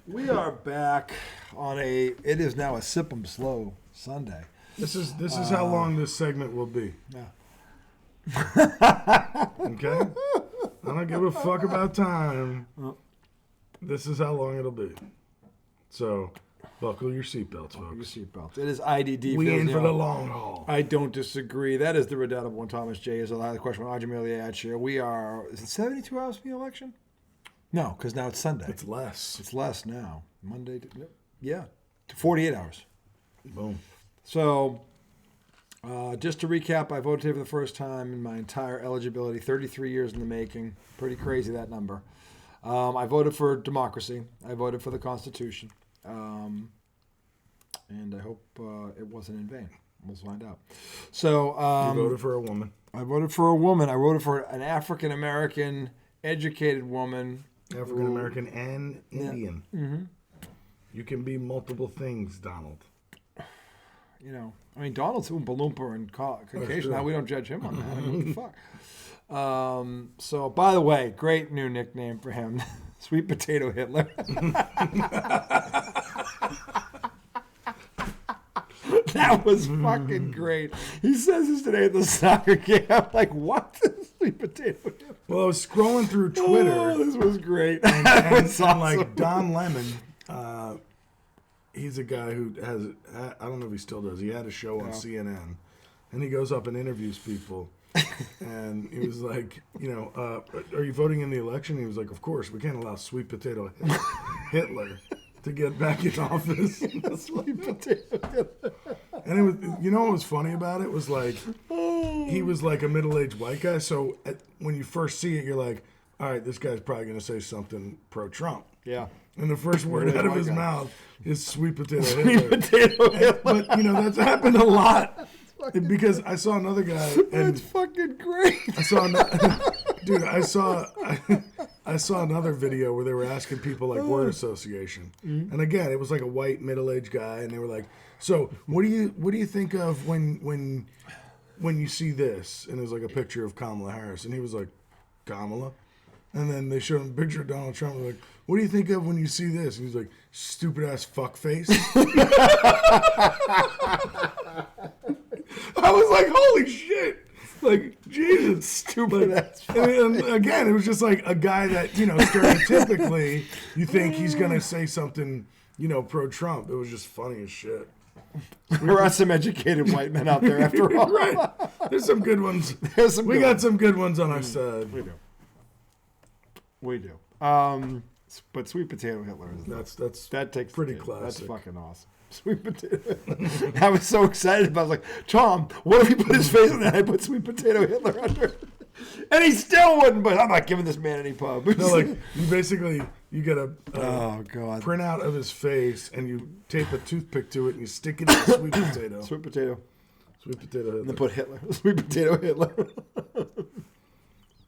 We are back on it is now a Sip 'em Slow Sunday. This is how long this segment will be. Yeah. Okay? I don't give a fuck about time. This is how long it'll be. So, buckle your seatbelts, Your folks. seatbelts. It is IDD. We in Phil's for now. the long haul. I don't disagree. That is the redoubtable one. Thomas J. is the question on Ajamil ad share. We are, is it 72 hours from the election? No, because now it's Sunday. It's less. It's less now. Monday, to 48 hours. Boom. So, just to recap, I voted today for the first time in my entire eligibility, 33 years in the making. Pretty crazy, that number. I voted for democracy. I voted for the Constitution. And I hope it wasn't in vain. We'll find out. So, You voted for a woman. I voted for a woman. I voted for an African-American, educated woman. African-American and Indian. Yeah. Mm-hmm. You can be multiple things, Donald. You know, I mean, Donald's Oompa Loompa and Caucasian. Now we don't judge him on that. I mean, what the fuck? So, by the way, great new nickname for him, Sweet Potato Hitler. That was fucking great. He says this today at the soccer game. I'm like, what? Sweet Potato Hitler. Well, I was scrolling through Twitter. Oh, this was great. And awesome. like Don Lemon, he's a guy who has, I don't know if he still does, he had a show on CNN, and he goes up and interviews people, and he was like, are you voting in the election? He was like, of course, we can't allow Sweet Potato Hitler to get back in office. Sweet Potato Hitler. And it was, what was funny about it was like, he was like a middle-aged white guy, so when you first see it, you're like, all right, this guy's probably going to say something pro-Trump. Yeah. And the first word out of his mouth is Sweet Potato Sweet Hitler. Potato Hitler. But, that's happened a lot. Because I saw another guy. And That's fucking great. I saw I saw another video where they were asking people like word association. Mm-hmm. And again, it was like a white middle-aged guy, and they were like, so what do you think of when you see this? And there's like a picture of Kamala Harris, and he was like, Kamala? And then they showed him a picture of Donald Trump. And they're like, what do you think of when you see this? And he's like, stupid ass fuckface. I was like, holy shit. Like, Jesus. Stupid ass And again, it was just like a guy that, stereotypically, you think he's going to say something, pro-Trump. It was just funny as shit. There are some educated white men out there after all. Right. There's some good ones. We got some good ones on our side. We do. But Sweet Potato Hitler is that takes pretty the cake. classic. That's fucking awesome. Sweet Potato Hitler. I was so excited about it. I was like, Tom, what if he put his face on that? I put Sweet Potato Hitler under. And he still wouldn't, but I'm not giving this man any pub. No, like, you get a printout of his face, and you tape a toothpick to it, and you stick it in Sweet Potato. Sweet Potato Hitler. And then put Hitler. Sweet Potato Hitler.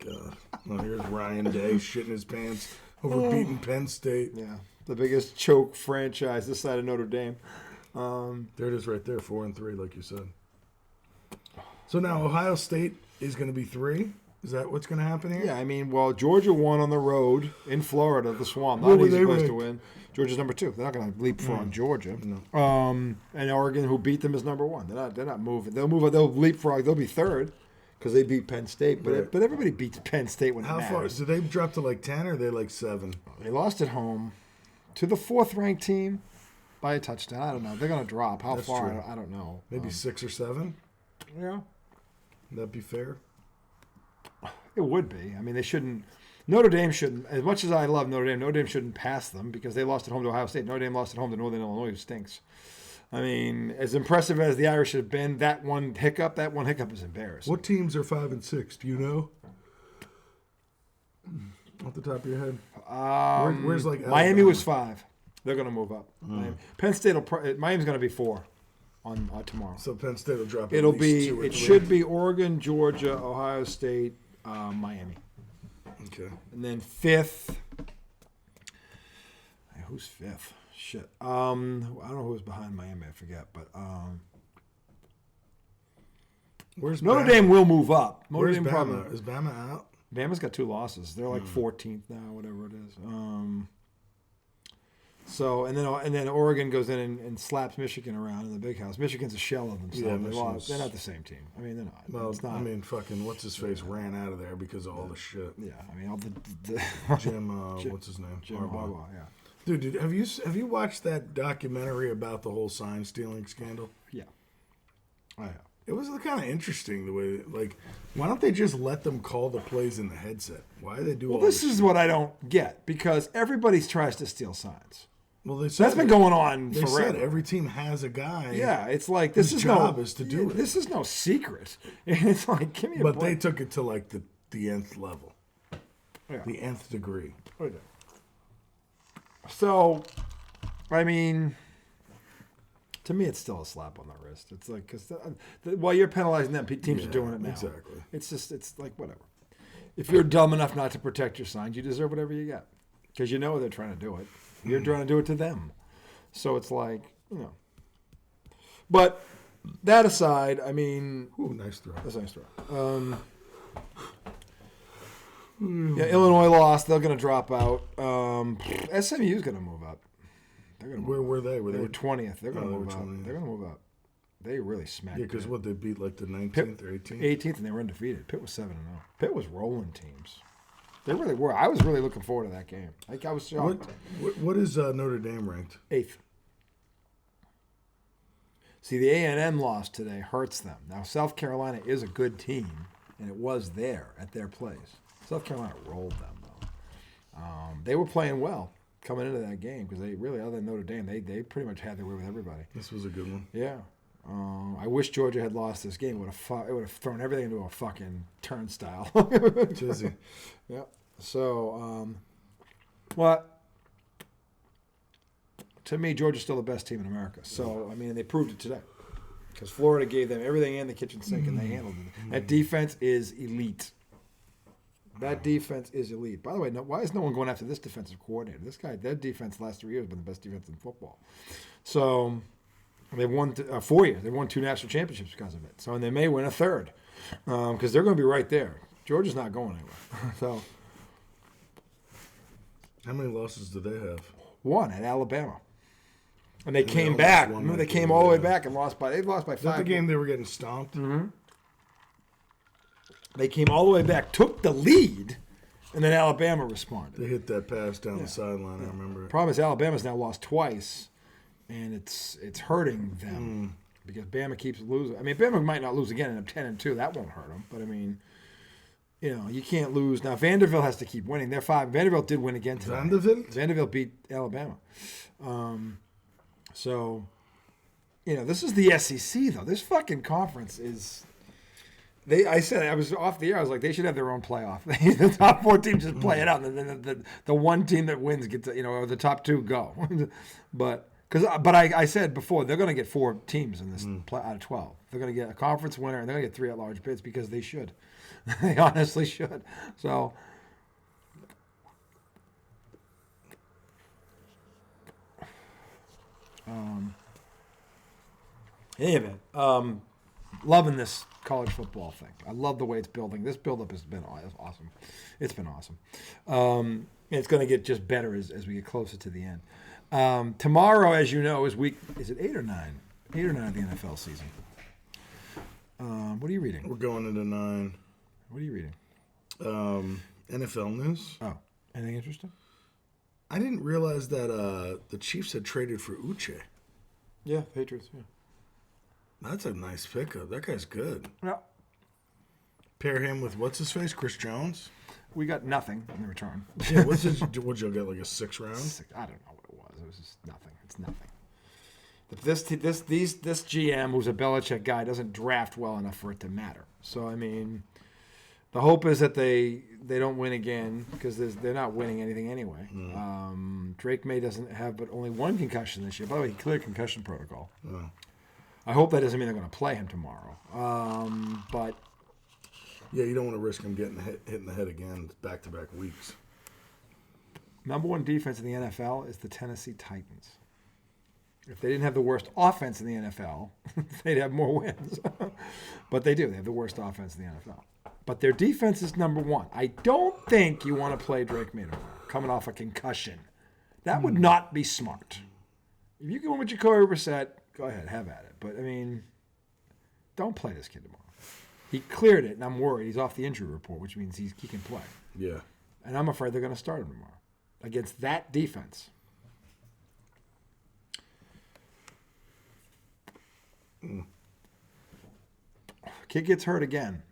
God. Well, here's Ryan Day shitting his pants over beating Penn State. Yeah. The biggest choke franchise this side of Notre Dame. There it is right there, 4-3, like you said. So now Ohio State is going to be 3? Is that what's going to happen here? Yeah, I mean, Georgia won on the road in Florida, the Swamp. Not an easy place to win. Georgia's number 2. They're not going to leapfrog Georgia. No. And Oregon, who beat them, is number 1. They're not moving. They'll move. They'll leapfrog. They'll be 3rd because they beat Penn State. But everybody beats Penn State when it matters. How far? So they dropped to like 10 or are they like 7? They lost at home to the 4th-ranked team by a touchdown. I don't know. They're going to drop. How That's far? True. I don't know. Maybe 6 or 7? Yeah. Would that be fair? It would be. I mean, they shouldn't. Notre Dame shouldn't. As much as I love Notre Dame shouldn't pass them because they lost at home to Ohio State. Notre Dame lost at home to Northern Illinois, who stinks. I mean, as impressive as the Irish have been, that one hiccup is embarrassing. What teams are 5 and 6? Do you know? Off the top of your head. Where's like Miami Alabama? was 5. They're going to move up. Penn State Miami's going to be 4 on tomorrow. So Penn State will drop. It'll be. It should be Oregon, Georgia, Ohio State, Miami. Okay. And then 5th. Who's 5th? Shit. I don't know who was behind Miami. I forget. But where's Notre Bama? Dame will move up. Where's Dame Bama? probably. Is Bama out? Bama's got 2 losses. They're like 14th now, whatever it is. So and then Oregon goes in and slaps Michigan around in the Big House. Michigan's a shell of themselves. Yeah, they're not the same team. I mean, they're not. Well, it's not. I mean, fucking what's his face ran out of there because of all the shit. Yeah, I mean all the Jim, what's his name? Jim Harbaugh, yeah. Dude, have you watched that documentary about the whole sign stealing scandal? Yeah, I have. It was kind of interesting the way, like, why don't they just let them call the plays in the headset? Why do they do all Well, this this is shit? what I don't get because everybody tries to steal signs. Well, they said That's been going on They forever. said every team has a guy. Yeah, it's like this whose is job no is to do it. This is no secret. It's like give me a But they break. took it to like the nth level, Yeah. the nth degree. So, I mean, to me, it's still a slap on the wrist. It's like because while you're penalizing them, teams are doing it now. Exactly. It's like whatever. If you're dumb enough not to protect your signs, you deserve whatever you get because you know they're trying to do it. You're trying to do it to them. So it's like, But that aside, I mean. Ooh, nice throw. That's a nice throw. Yeah, Illinois lost. They're going to drop out. SMU's going to move up. They're gonna Where were they? They were 20th. They're going to they move were up. 20th. They're going to move up. They really smacked Yeah, because Pitt. what, they beat like the 19th or 18th? 18th, and they were undefeated. Pitt was 7-0. Pitt was rolling teams. They really were. I was really looking forward to that game. Like I was shocked. What is Notre Dame ranked? 8th. See, the A&M loss today hurts them. Now, South Carolina is a good team, and it was there at their place. South Carolina rolled them, though. They were playing well coming into that game because they really, other than Notre Dame, they pretty much had their way with everybody. This was a good one. Yeah. I wish Georgia had lost this game. It would have thrown everything into a fucking turnstile. Jizzy. Yeah. So, to me, Georgia's still the best team in America. So, I mean, they proved it today. Because Florida gave them everything in the kitchen sink, and they handled it. That defense is elite. That defense is elite. By the way, why is no one going after this defensive coordinator? Their defense the last 3 years has been the best defense in football. So, they've won 4 years. They've won 2 national championships because of it. So, and they may win a third because they're going to be right there. Georgia's not going anywhere. So, How many losses do they have? 1 at Alabama. And they they came almost back. won Remember, that they came game, all the way yeah. back and lost by 5. Is that the game they were getting stomped? Mm-hmm. They came all the way back, took the lead, and then Alabama responded. They hit that pass down the sideline. I remember it. Problem is, Alabama's now lost twice, and it's hurting them because Bama keeps losing. I mean, Bama might not lose again and end up 10-2. That won't hurt them. But I mean, you can't lose. Now Vanderbilt has to keep winning. They're 5. Vanderbilt did win again today. Vanderbilt beat Alabama. So, this is the SEC though. This fucking conference is. I said I was off the air. I was like, they should have their own playoff. The top 4 teams just play it out, and then the one team that wins gets, or the top 2 go. but I said before they're going to get 4 teams in this out of 12. They're going to get a conference winner, and they're going to get 3 at-large bids because they should. They honestly should. So. In any event, loving this college football thing. I love the way it's building. This buildup has been awesome. It's been awesome. And it's going to get just better as we get closer to the end. Tomorrow, as you know, is it 8 or 9? 8 or 9 of the NFL season. What are you reading? We're going into 9. What are you reading? NFL news. Oh, anything interesting? I didn't realize that the Chiefs had traded for Uche. Yeah, Patriots. Yeah. That's a nice pickup. That guy's good. Yeah. Pair him with what's his face, Chris Jones. We got nothing in return. Yeah, what'd you get, like a 6th round? I don't know what it was. It was just nothing. It's nothing. This GM, who's a Belichick guy, doesn't draft well enough for it to matter. So I mean, the hope is that they don't win again because they're not winning anything anyway. Drake May doesn't have but only 1 concussion this year. By the way, he cleared concussion protocol. Oh. I hope that doesn't mean they're going to play him tomorrow. But yeah, you don't want to risk him getting hit in the head again back-to-back weeks. number 1 defense in the NFL is the Tennessee Titans. If they didn't have the worst offense in the NFL, they'd have more wins. But they do. They have the worst offense in the NFL. But their defense is number 1. I don't think you want to play Drake May tomorrow, coming off a concussion. That would not be smart. If you go with Jacoby Brissett, go ahead, have at it. But, I mean, don't play this kid tomorrow. He cleared it, and I'm worried. He's off the injury report, which means he can play. Yeah. And I'm afraid they're going to start him tomorrow against that defense. Kid gets hurt again.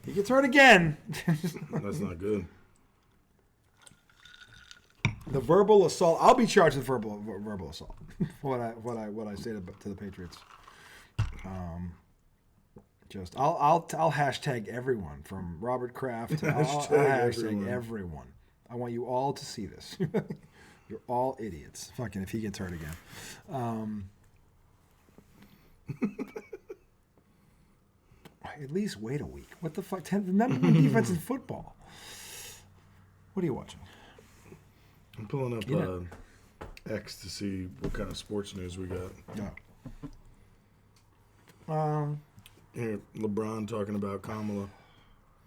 He gets hurt again. That's not good. The verbal assault. I'll be charged with verbal assault. what I say to the Patriots. I'll hashtag everyone from Robert Kraft. I'll hashtag everyone. I want you all to see this. You're all idiots. Fucking if he gets hurt again. At least wait a week. What the fuck? The number one defense in football. What are you watching? I'm pulling up X to see what kind of sports news we got. No. Here, LeBron talking about Kamala.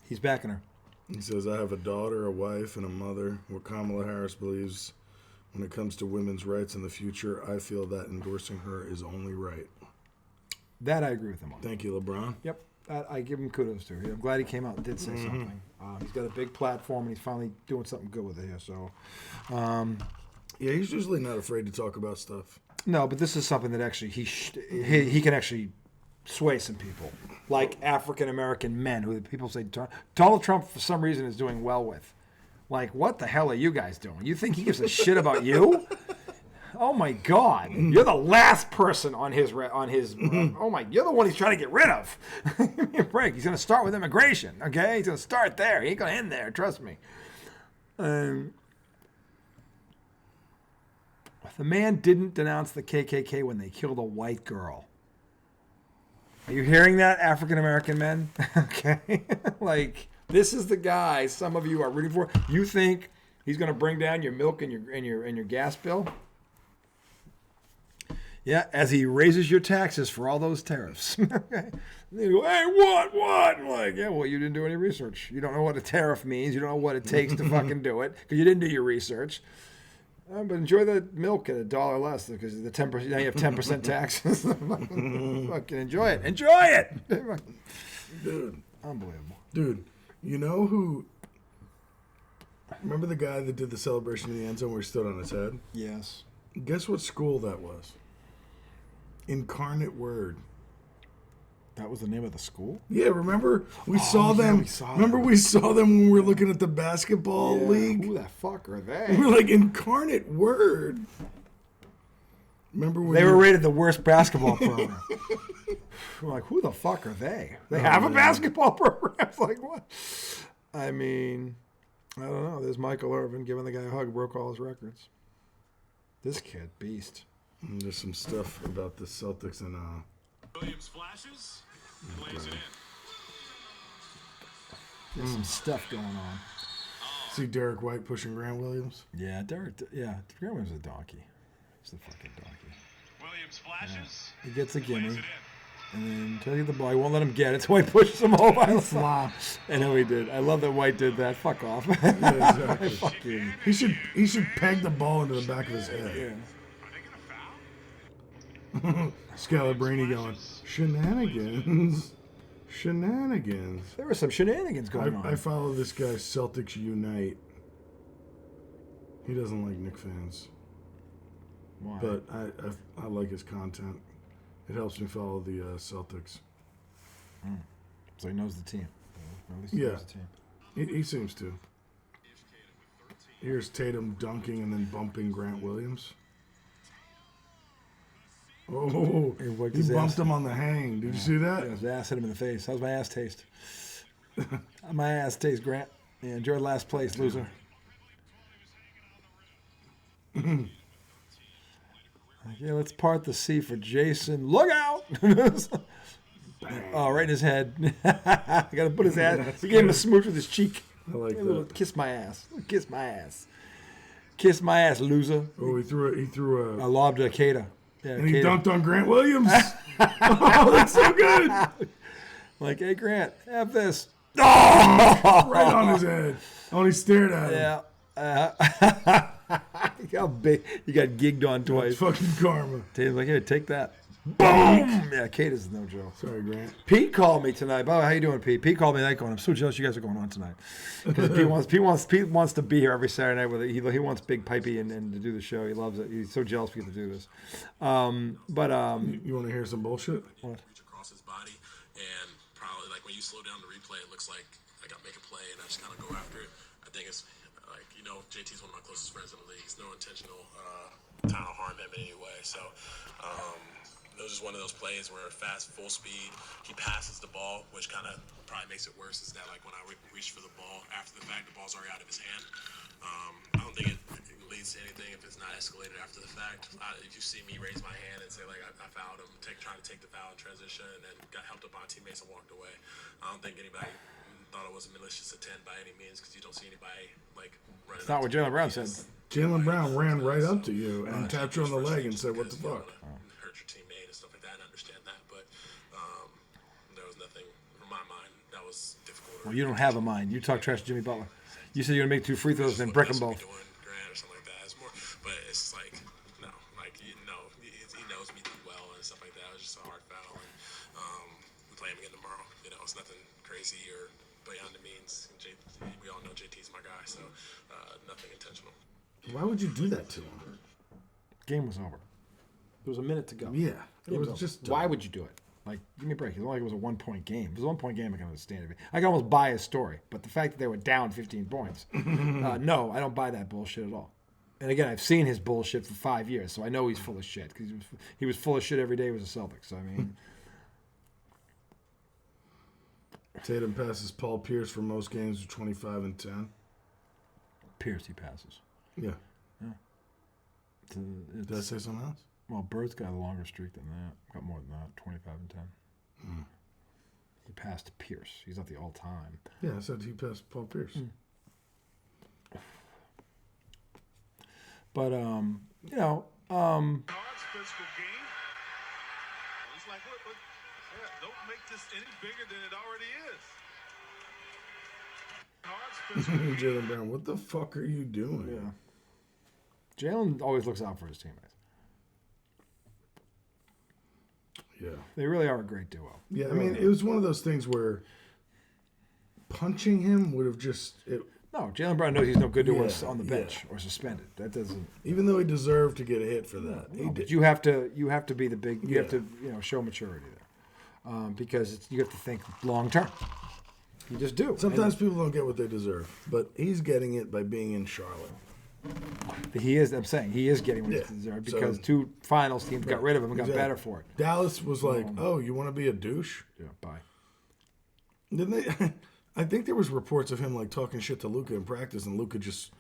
He's backing her. He says, I have a daughter, a wife, and a mother. What Kamala Harris believes when it comes to women's rights in the future, I feel that endorsing her is only right. That I agree with him on. Thank you, LeBron. Yep. I give him kudos to. I'm glad he came out and did say something. He's got a big platform, and he's finally doing something good with it here. So, yeah, he's usually not afraid to talk about stuff. No, but this is something that actually he can actually sway some people, like African American men who people say Donald Trump for some reason is doing well with. Like, what the hell are you guys doing? You think he gives a shit about you? Oh my God! You're the last person on his. Oh my! You're the one he's trying to get rid of. Give me a break. He's going to start with immigration. Okay, he's going to start there. He ain't going to end there. Trust me. The man didn't denounce the KKK when they killed a white girl. Are you hearing that, African American men? Okay, like this is the guy some of you are rooting for. You think he's going to bring down your milk and your gas bill? Yeah, as he raises your taxes for all those tariffs. Okay. They go, hey, what? Like, yeah, well, you didn't do any research. You don't know what a tariff means. You don't know what it takes to fucking do it because you didn't do your research. But enjoy the milk at $1 less because the 10%. Now you have 10% taxes. Fucking enjoy it. Enjoy it, dude. Unbelievable, dude. You know who? Remember the guy that did the celebration in the end zone where he stood on his head? Yes. Guess what school that was? Incarnate Word. That was the name of the school? Yeah, remember? We saw them. We saw them when we were looking at the basketball league? Who the fuck are they? We were like, Incarnate Word. Remember when they were rated the worst basketball program. We're like, who the fuck are they? They have a basketball program? It's like, what? I mean, I don't know. There's Michael Irvin giving the guy a hug, broke all his records. This kid, beast. And there's some stuff about the Celtics and Williams flashes, lays it in. There's some stuff going on. See Derek White pushing Grant Williams? Yeah, Grant Williams is a donkey. He's a fucking donkey. Williams flashes. Yeah. He gets a gimme. And then tell you the ball, he won't let him get it, so he pushes him over. I know he did. I love that White did that. Fuck off. Yeah, exactly. Fuck you. He should peg the ball into the back of his head. Yeah. Scalabrini going, shenanigans. There were some shenanigans going on. I follow this guy, Celtics Unite. He doesn't like Knicks fans. Why? But I like his content. It helps me follow the Celtics. So he knows the team. At least he knows the team. He seems to. Here's Tatum dunking and then bumping Grant Williams. Oh, he bumped him on the hang. Did you see that? Yeah, his ass hit him in the face. How's my ass taste? My ass taste, Grant. Yeah, enjoy last place, loser. Yeah, let's part the sea for Jason. Look out! Oh, right in his head. I gotta put his ass. He gave him a smooch with his cheek. I like that. Kiss my ass. Kiss my ass. Kiss my ass, loser. Oh, he threw a lob to Akeda. Yeah, and he dunked on Grant Williams. Oh, that's so good. Like, hey, Grant, have this. Oh! Right on his head. Oh, he stared at him. Yeah. How big you got gigged on It's twice. fucking karma. Tate's like, here, take that. Boom! Yeah, Kate is no joke. Sorry, Grant. Pete called me tonight. By the way, how you doing, Pete? Pete called me tonight going, I'm so jealous you guys are going on tonight. Because Pete wants to be here every Saturday night with it. He wants Big Pipey and to do the show. He loves it. He's so jealous we get to do this. You want to hear some bullshit? What? Reach across his body, and probably like when you slow down the replay, it looks like I got make a play, and I just kind of go after it. I think it's like JT's one of my closest friends in the league. He's no intentional trying to harm him in any way. So it was just one of those plays where fast, full speed, he passes the ball, which kind of probably makes it worse. Is that like when I reach for the ball after the fact, the ball's already out of his hand. I don't think it leads to anything if it's not escalated after the fact. If you see me raise my hand and say like I fouled him, trying to take the foul in transition, and then got helped up by teammates and walked away. I don't think anybody thought it was a malicious intent by any means because you don't see anybody like running. It's not what Jaylen Brown said. Jaylen Brown ran right up to you and tapped you on the leg and said, "What the fuck?" Hurt your teammate and stuff like that. I understand that, but there was nothing from my mind that was difficult. Well, you don't have a mind. You talk trash to Jimmy Butler. You said you're going to make 2 free throws and brick them both. Grant or something like that. It's more, but it's like no, like he knows me too well and stuff like that. It was just a hard foul, and we play him again tomorrow. It's nothing crazy or beyond the means. We all know JT's my guy, so nothing intentional. Why would you do that to him? Game was over. There was a minute to go. Yeah, it was over. just. Why would you do it? Like, give me a break. It's not like it was a 1-point game. If it was a 1-point game, I can understand it. I can almost buy his story. But the fact that they were down 15 points, no, I don't buy that bullshit at all. And again, I've seen his bullshit for 5 years, so I know he's full of shit. Because he was full of shit every day he was a Celtics. I mean, Tatum passes Paul Pierce for most games with 25 and 10. Pierce, he passes. Yeah. It's, Did I say something else? well, Bird's got a longer streak than that. Got more than that, 25 and 10. He passed Pierce. He's not the all-time. Yeah, I said he passed Paul Pierce. But, Hard physical game. It's like, don't make this any bigger than it already is. Hard physical. Jaylen Brown, what the fuck are you doing? yeah. Jaylen always looks out for his teammates. Yeah. They really are a great duo. Yeah, I mean, it was one of those things where punching him would have just. No, Jaylen Brown knows he's no good to us Yeah, on the bench or suspended. That doesn't. Even though he deserved to get a hit for that, he No, did. but you have to be the big. You have Yeah. to show maturity there, because you have to think long term. You just do. Sometimes people don't get what they deserve, but he's getting it by being in Charlotte. He is. I'm saying he is getting what Yeah, he deserves so- because 2 finals teams got rid of him and got Exactly. better for it. Dallas was like, "Oh, you want to be a douche?" Yeah, bye. Didn't they? I think there was reports of him like talking shit to Luka in practice, and Luka just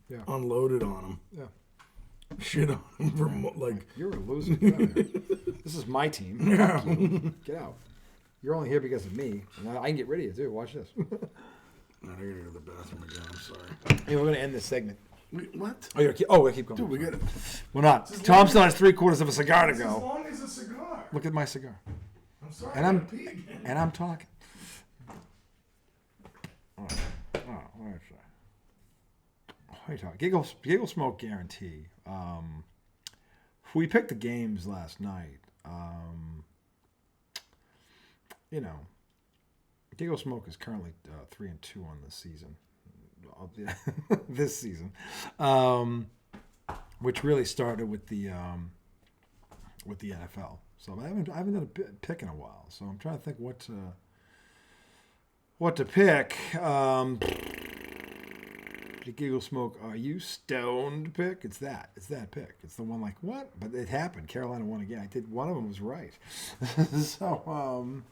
Yeah. unloaded on him, Yeah. shit on him for like. You're a loser. Get out of here. This is my team. Fuck you. Get out. You're only here because of me. And I can get rid of you too. Watch this. I gotta go to the bathroom again. I'm sorry. Hey, we're gonna end this segment. What? Oh, we keep going. Dude, we got it. We're not. Tom still has 3/4 of a cigar to As go. long as a cigar. Look at my cigar. I'm sorry. And I I'm gotta pee again. and I'm talking. What did I say? What are you talking? Giggle smoke guarantee. We picked the games last night. Giggle Smoke is currently 3-2 on the season. This season, which really started with the NFL. So I haven't done a pick in a while. So I'm trying to think what to pick. The Giggle Smoke, are you stoned pick? It's that pick. It's the one like, what? But it happened. Carolina won again. I did. One of them was right. So,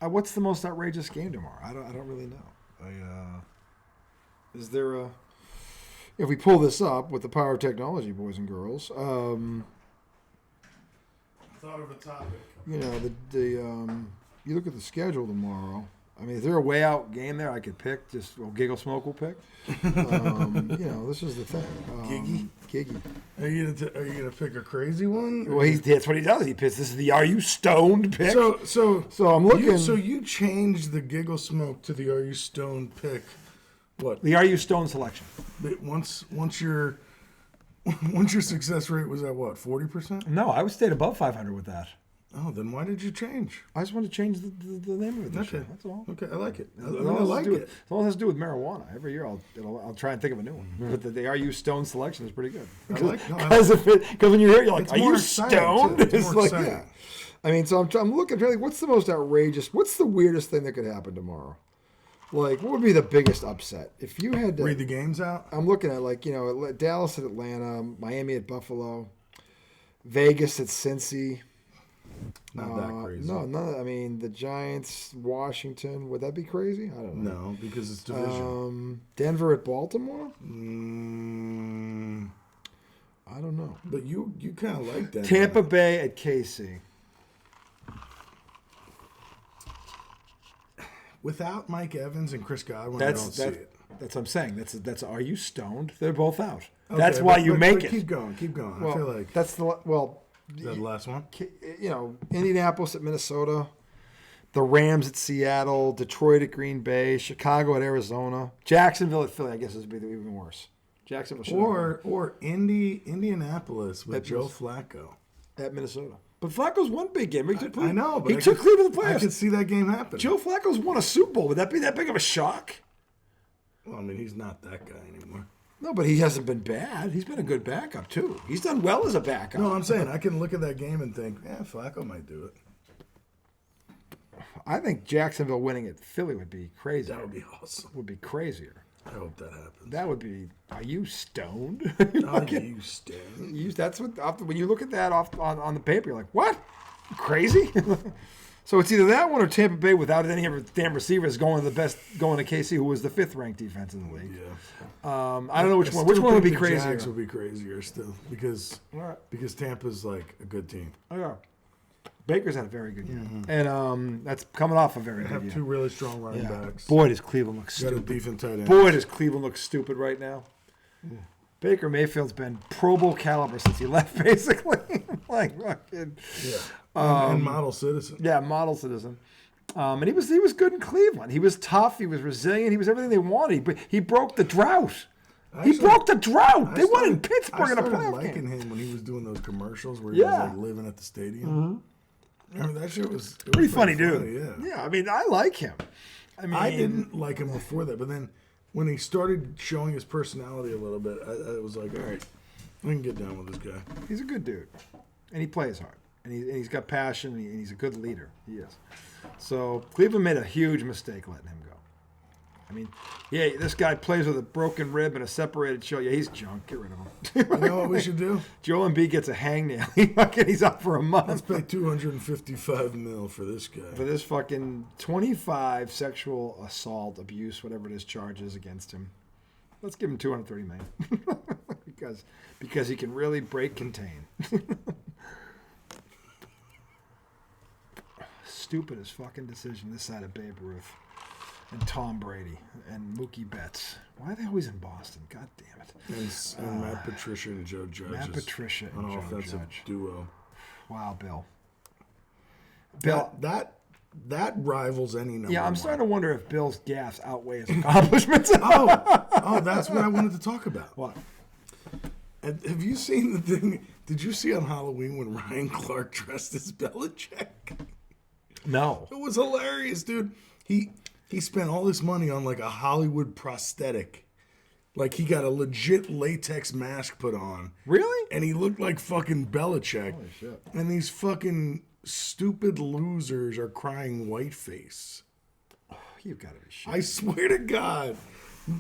what's the most outrageous game tomorrow? I don't really know. Is there a? If we pull this up with the power of technology, boys and girls, Thought of a topic. you look at the schedule tomorrow. I mean, is there a way out game there I could pick? Just Giggle Smoke will pick. This is the thing. Giggy. Are you gonna pick a crazy one? Well, that's what he does. He picks. This is the "Are you stoned?" pick. So I'm looking. You changed the Giggle Smoke to the Are You Stoned pick What? The Are You Stone selection. Once your success rate was at what, 40%? No, I would stayed above 500 with that. Oh, then why did you change? I just wanted to change the name of it this Okay, year. That's all. Okay, I like it. I As mean, long I as like it. it. As long as it has to do with marijuana. Every year I'll try and think of a new one. But the Are You Stone selection is pretty good. Because when you hear it, you're like, It's are more you exciting, stoned? too. It's It's more like, exciting. yeah. I mean, so I'm looking, really, what's the most outrageous, what's the weirdest thing that could happen tomorrow? Like, what would be the biggest upset? If you had to Read the games out? I'm looking at, like, Dallas at Atlanta, Miami at Buffalo, Vegas at Cincy. Not that crazy. No, I mean, the Giants, Washington. Would that be crazy? I don't know. No, because it's division. Denver at Baltimore? I don't know. But you kind of like that. Tampa Bay at KC. Without Mike Evans and Chris Godwin, I don't see it. That's what I'm saying. That's Are You Stoned? They're both out. Okay, That's why you make it. Keep going. Well, I feel like that's the is that the last one. Indianapolis at Minnesota, the Rams at Seattle, Detroit at Green Bay, Chicago at Arizona, Jacksonville at Philly. I guess this would be even worse. Jacksonville, Chicago. Or Indianapolis with Joe Flacco At Minnesota. But Flacco's won big game. I know, but he took Cleveland to the I playoffs. could see that game happen. Joe Flacco's won a Super Bowl. Would that be that big of a shock? Well, I mean, he's not that guy anymore. No, but he hasn't been bad. He's been a good backup, too. He's done well as a backup. No, I'm saying I can look at that game and think, yeah, Flacco might do it. I think Jacksonville winning at Philly would be crazy. That would be awesome. Would be crazier. I hope that happens. That would be. Are you stoned? Are you staying? That's what. When you look at that on the paper, you're like, what? You crazy? So it's either that one or Tampa Bay without any of the damn receivers going to KC, who was the 5th ranked defense in the league. Yeah. I don't know which one. Which one would be crazier? Jags would be crazier still because Tampa's like a good team. Oh yeah. Baker's had a very good year, and that's coming off a very good Have year. two really strong running backs. Boy, does Cleveland look Got a stupid. decent tight end. Boy, does Cleveland look stupid right now. Baker Mayfield's been Pro Bowl caliber since he left, basically. Like fucking. Yeah. And model citizen. Yeah, model citizen. And he was good in Cleveland. He was tough. He was resilient. He was everything they wanted. He broke the drought. He broke the drought. They won in Pittsburgh in a playoff I started liking game. him when he was doing those commercials where he was like living at the stadium. Remember that shit was Pretty funny dude. Funny, yeah. I mean, I like him. I didn't like him before that, but then when he started showing his personality a little bit, I was like, all right, I can get down with this guy. He's a good dude, and he plays hard, and he's got passion, and he's a good leader. He is. So Cleveland made a huge mistake letting him go. I mean, yeah, this guy plays with a broken rib and a separated shoulder. Yeah, he's junk. Get rid of him. You know what we should do? Joel Embiid gets a hangnail. He's out for a month. Let's pay $255 million for this guy. For this fucking 25 sexual assault, abuse, whatever it is, charges against him. Let's give him $230 million because he can really break contain. Stupidest fucking decision this side of Babe Ruth and Tom Brady and Mookie Betts. Why are they always in Boston? God damn it. And Matt Patricia and Joe Judge. Matt Patricia and an Joe offensive Judge. duo. Wow, Bill. That rivals any number. Yeah, I'm one. starting to wonder if Bill's gaffes outweigh his accomplishments. Oh, that's what I wanted to talk about. What? Have you seen the thing? Did you see on Halloween when Ryan Clark dressed as Belichick? No. It was hilarious, dude. He spent all this money on like a Hollywood prosthetic. Like he got a legit latex mask put on. Really? And he looked like fucking Belichick. Holy shit. And these fucking stupid losers are crying whiteface. Oh, you've got to be shit. I swear to God.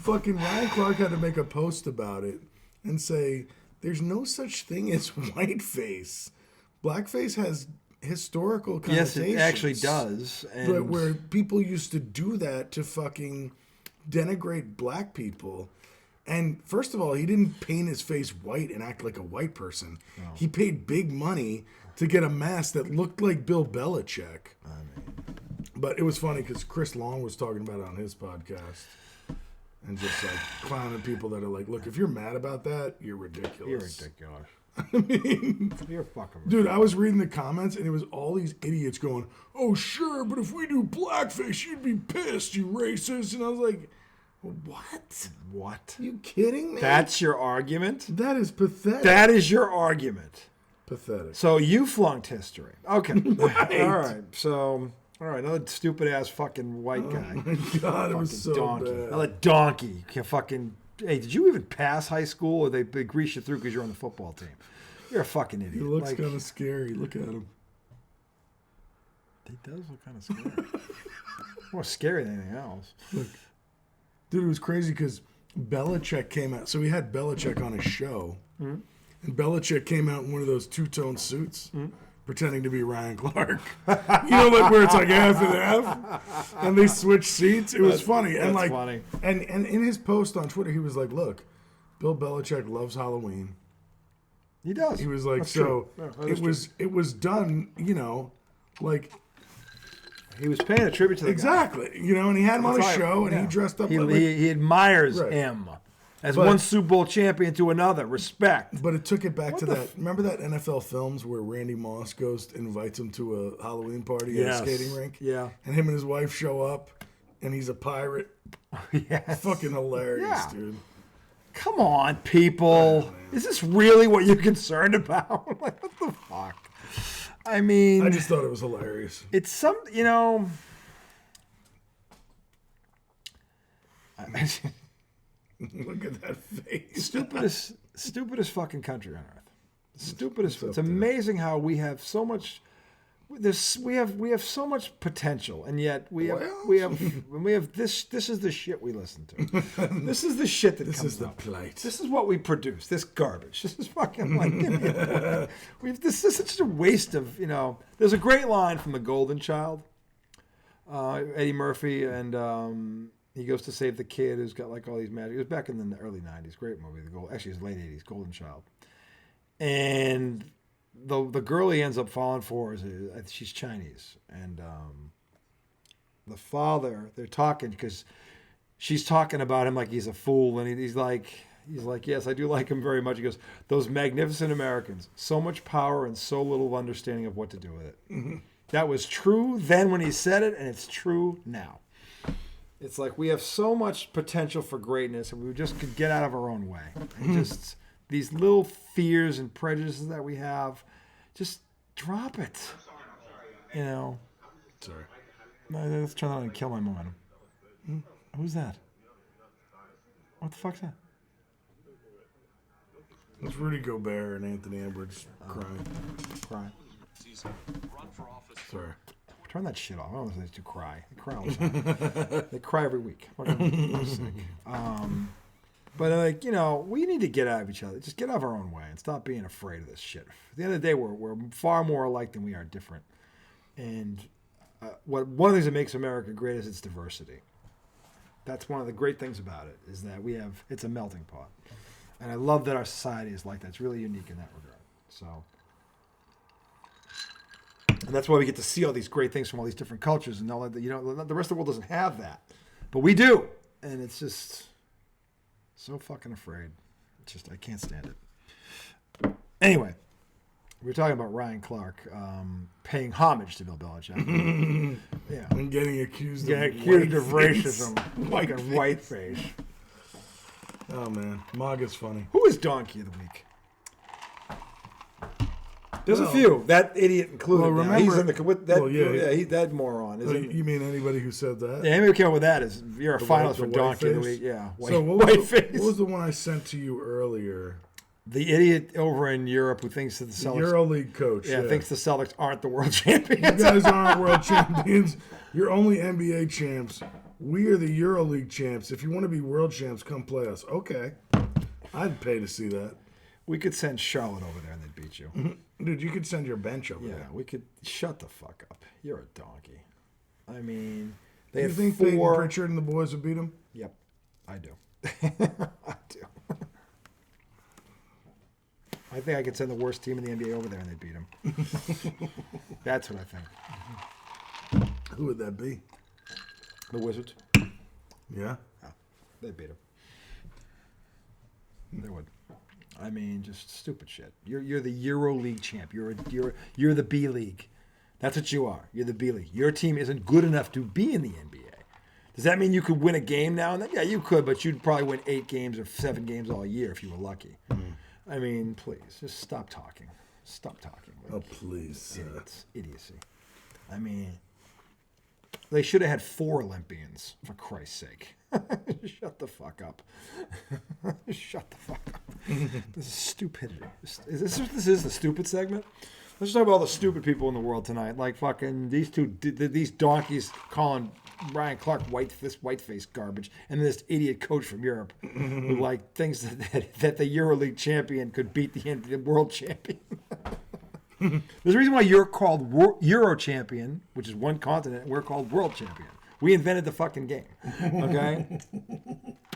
Fucking Ryan Clark had to make a post about it and say, there's no such thing as whiteface. Blackface has historical connotations. Yes, it actually does. And But where people used to do that to fucking denigrate black people. And first of all, he didn't paint his face white and act like a white person. No. He paid big money to get a mask that looked like Bill Belichick. But it was funny because Chris Long was talking about it on his podcast. And just like clowning people that are like, look, if you're mad about that, you're ridiculous. You're ridiculous. I mean, You're fucking ridiculous. dude, I was reading the comments and it was all these idiots going, oh, sure, but if we do blackface, you'd be pissed, you racist. And I was like, What? What? You kidding me? That's your argument? That is pathetic. That is your argument. Pathetic. So you flunked history. Okay. Right. All right. So, all right. Another stupid ass fucking white guy. Oh my God, it was so donkey. bad. Another donkey. You can fucking. Hey, did you even pass high school, or they grease you through because you're on the football team? You're a fucking idiot. He looks kind of scary. Look at him. He does look kind of scary. More scary than anything else. Look. Dude, it was crazy because Belichick came out. So we had Belichick on a show. Mm-hmm. And Belichick came out in one of those two-tone suits, pretending to be Ryan Clark. You know, like where it's like half and half, and they switched seats. It was funny, and like, funny. And in his post on Twitter, he was like, "Look, Bill Belichick loves Halloween." He does. He was like, That's so true. it was done, you know, like. He was paying a tribute to the exactly, guy. You know, and he had him on the right. show, and he dressed up. He admires right. him as one Super Bowl champion to another. Respect. But it took it back to that. Remember that NFL Films where Randy Moss invites him to a Halloween party at a skating rink? Yeah. And him and his wife show up, and he's a pirate. Yes. Fucking hilarious, dude. Come on, people. Is this really what you're concerned about? Like, what the fuck? I mean, I just thought it was hilarious. It's some, you know. Look at that face. stupidest fucking country on earth. Stupidest. It's amazing how we have so much. We have so much potential, and yet we have this. This is the shit we listen to. This is the shit that this comes is the up. plight. This is what we produce. This garbage. This is fucking like. Give me a break. This is such a waste of, you know. There's a great line from The Golden Child. Eddie Murphy, and he goes to save the kid who's got like all these magic. It was back in the early '90s. Great movie. Actually, it was late '80s. Golden Child, and. The girl he ends up falling for she's Chinese, and the father, they're talking because she's talking about him like he's a fool, and he's like, yes, I do like him very much. He goes, those magnificent Americans, so much power and so little understanding of what to do with it. Mm-hmm. That was true then when he said it, and it's true now. It's like we have so much potential for greatness, and we just could get out of our own way. And just these little fears and prejudices that we have, just drop it. You know. Sorry. Let's turn that on and kill my momentum. Who's that? What the fuck's that? It's Rudy Gobert and Anthony Edwards crying. Crying. Sorry. Turn that shit off. I don't want to cry. They cry all the time. They cry every week. I'm sick. But, like, you know, we need to get out of each other. Just get out of our own way and stop being afraid of this shit. At the end of the day, we're far more alike than we are different. And one of the things that makes America great is its diversity. That's one of the great things about it, is that it's a melting pot. And I love that our society is like that. It's really unique in that regard. So, and that's why we get to see all these great things from all these different cultures and all that. You know, the rest of the world doesn't have that. But we do. And it's just... so fucking afraid. It's just, I can't stand it. Anyway, we were talking about Ryan Clark paying homage to Bill Belichick. Yeah. And getting accused of racism. Fucking whiteface. Oh, man. MAGA's funny. Who is Donkey of the Week? There's a few. That idiot included. Well, remember, he's in the he's that moron. You mean anybody who said that? Yeah, anybody who came up with that is you're a finalist for Donkey of the Week. Yeah. What was the one I sent to you earlier? The idiot over in Europe who thinks that the Celtics... EuroLeague coach. Yeah, thinks the Celtics aren't the world champions. You guys aren't world champions. You're only NBA champs. We are the EuroLeague champs. If you want to be world champs, come play us. Okay. I'd pay to see that. We could send Charlotte over there and they'd beat you. Dude, you could send your bench over there. Yeah, we could... Shut the fuck up. You're a donkey. I mean... They you had think Peyton Pritchard and the boys would beat him? Yep. I do. I do. I think I could send the worst team in the NBA over there and they'd beat him. That's what I think. Who would that be? The Wizards. Yeah? Oh, they'd beat him. They would. I mean, just stupid shit. You're the EuroLeague champ. You're the B League. That's what you are. You're the B League. Your team isn't good enough to be in the NBA. Does that mean you could win a game now and then? Yeah, you could, but you'd probably win 8 games or 7 games all year if you were lucky. I mean, please, just stop talking. Stop talking. Oh, please. It's idiocy. I mean, they should have had 4 Olympians, for Christ's sake. Shut the fuck up. Shut the fuck up. This is stupidity. This is the stupid segment? Let's talk about all the stupid people in the world tonight. Like fucking these donkeys calling Ryan Clark whiteface garbage, and this idiot coach from Europe who like thinks that the EuroLeague champion could beat the world champion. There's a reason why you're called Euro champion, which is one continent, and we're called world champion. We invented the fucking game. Okay?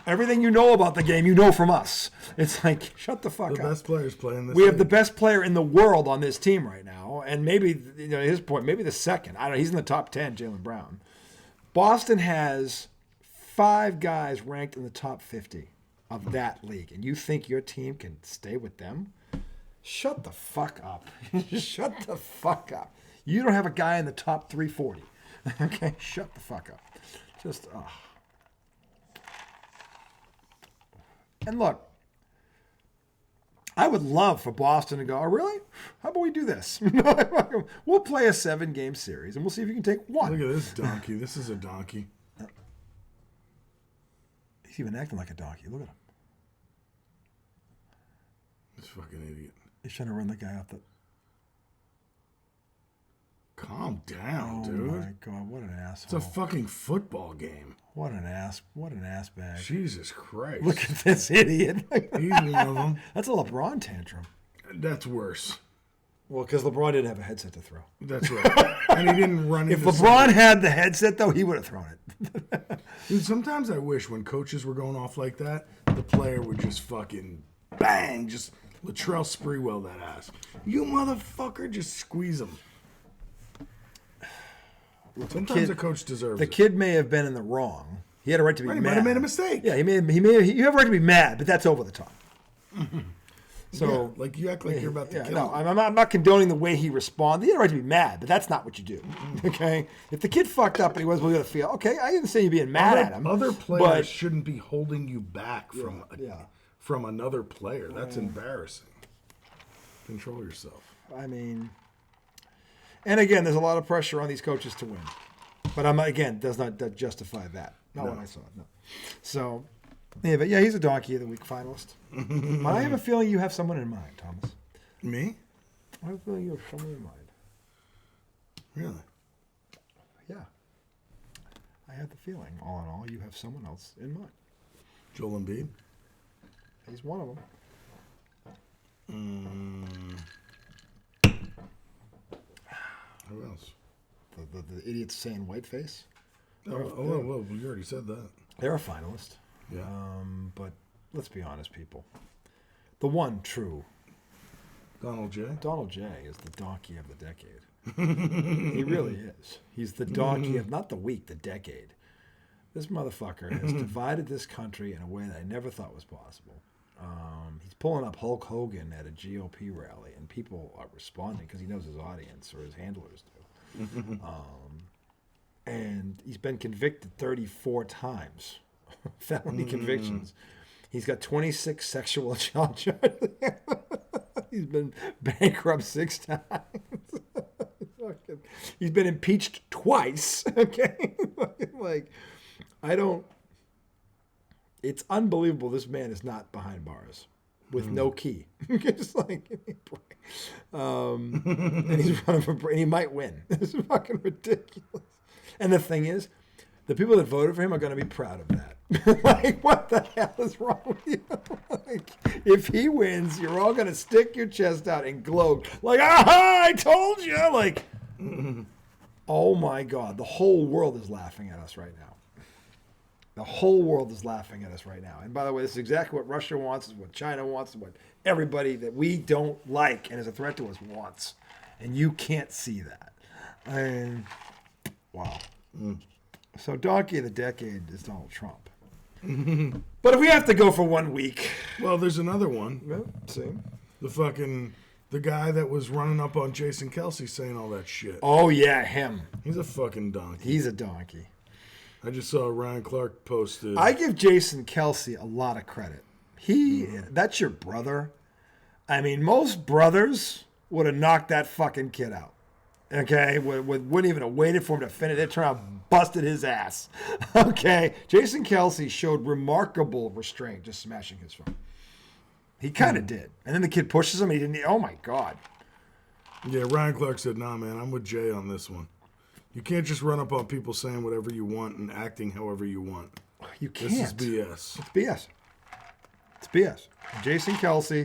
Everything you know about the game, you know from us. It's like, shut the fuck up. The best players playing this. We have the best player in the world on this team right now, and maybe, at his point, maybe the second. I don't know. He's in the top 10, Jaylen Brown. Boston has 5 guys ranked in the top 50 of that league, and you think your team can stay with them? Shut the fuck up. Shut the fuck up. You don't have a guy in the top 340. Okay? Shut the fuck up. Just, And look, I would love for Boston to go, oh, really? How about we do this? We'll play a 7-game series, and we'll see if you can take one. Look at this donkey. This is a donkey. He's even acting like a donkey. Look at him. This fucking idiot. He's trying to run the guy off the... Calm down, dude. Oh, my God. What an asshole. It's a fucking football game. What an ass bag. Jesus Christ. Look at this idiot. He's one of them. That's a LeBron tantrum. That's worse. Well, because LeBron didn't have a headset to throw. That's right. And he didn't run If into LeBron had the headset, though, he would have thrown it. Dude, sometimes I wish when coaches were going off like that, the player would just fucking bang, just Latrell Sprewell that ass. You motherfucker, just squeeze him. Sometimes a coach deserves The it. kid may have been in the wrong. He had a right to be Right, he mad. might have made a mistake. Yeah, you have a right to be mad, but that's over the top. So, Yeah, like you act like you're about to kill no, him. I'm not condoning the way he responded. He had a right to be mad, but that's not what you do. Okay? If the kid fucked up and he wasn't going to feel, okay, I didn't say you being mad at him. Other players but, shouldn't be holding you back from another player. That's embarrassing. Control yourself. I mean, and again, there's a lot of pressure on these coaches to win. But does not justify that. Not what I saw. No. So, yeah, but he's a donkey of the week finalist. But I have a feeling you have someone in mind, Thomas. Me? I have a feeling you have someone in mind. Really? Yeah. I have the feeling, all in all, you have someone else in mind. Joel Embiid? He's one of them. Who else? The idiots saying whiteface. Well, you already said that. They're a finalist. Yeah. But let's be honest, people. The one true Donald J. Donald J is the donkey of the decade. He really is. He's the donkey of not the week, the decade. This motherfucker has divided this country in a way that I never thought was possible. He's pulling up Hulk Hogan at a GOP rally, and people are responding because he knows his audience, or his handlers do. And he's been convicted 34 times, felony convictions. He's got 26 sexual child charges. He's been bankrupt 6 times. He's been impeached twice. Okay, It's unbelievable. This man is not behind bars with no key. Just and he's running for, and he might win. It's fucking ridiculous. And the thing is, the people that voted for him are going to be proud of that. What the hell is wrong with you? If he wins, you're all going to stick your chest out and gloat. Aha, I told you. Oh my God. The whole world is laughing at us right now. The whole world is laughing at us right now. And by the way, this is exactly what Russia wants, is what China wants, is what everybody that we don't like and is a threat to us wants. And you can't see that. Wow. So donkey of the decade is Donald Trump. But if we have to go for 1 week. Well, there's another one. Yeah, see? The guy that was running up on Jason Kelsey saying all that shit. Oh, yeah, him. He's a fucking donkey. He's a donkey. I just saw Ryan Clark posted. I give Jason Kelsey a lot of credit. That's your brother. I mean, most brothers would have knocked that fucking kid out. Okay, wouldn't even have waited for him to finish. They turned out and busted his ass. Okay, Jason Kelsey showed remarkable restraint just smashing his phone. He kind of did. And then the kid pushes him. And he didn't. Oh, my God. Yeah, Ryan Clark said, nah, man, I'm with Jay on this one. You can't just run up on people saying whatever you want and acting however you want. You can't. This is BS. It's BS. It's BS. Jason Kelsey,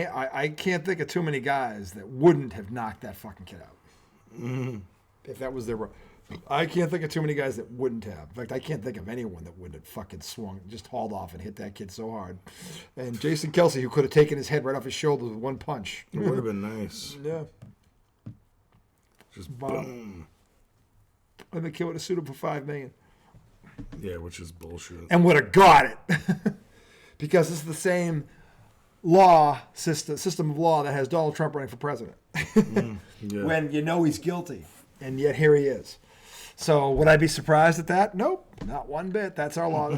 I can't think of too many guys that wouldn't have knocked that fucking kid out. If that was their... I can't think of too many guys that wouldn't have. In fact, I can't think of anyone that wouldn't have fucking swung, just hauled off and hit that kid so hard. And Jason Kelsey, who could have taken his head right off his shoulder with one punch. It would have been nice. Yeah. Just boom. And the kid would have sued him for $5 million. Yeah, which is bullshit. And would have got it. Because it's the same system of law that has Donald Trump running for president. Yeah. When you know he's guilty, and yet here he is. So would I be surprised at that? Nope, not one bit. That's our law.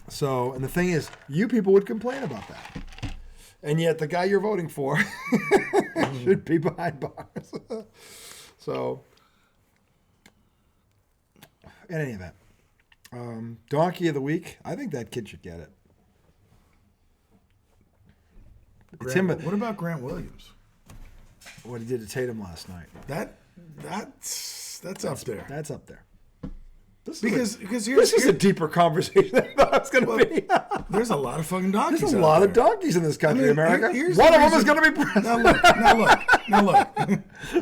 So, and the thing is, you people would complain about that. And yet the guy you're voting for should be behind bars. So, in any event, Donkey of the Week, I think that kid should get it. What about Grant Williams? What he did to Tatum last night. That's up there. That's up there. This is a deeper conversation than I thought it was going to be. There's a lot of fucking donkeys. There's a lot of donkeys in this country, America. One of them is going to be president. Now look.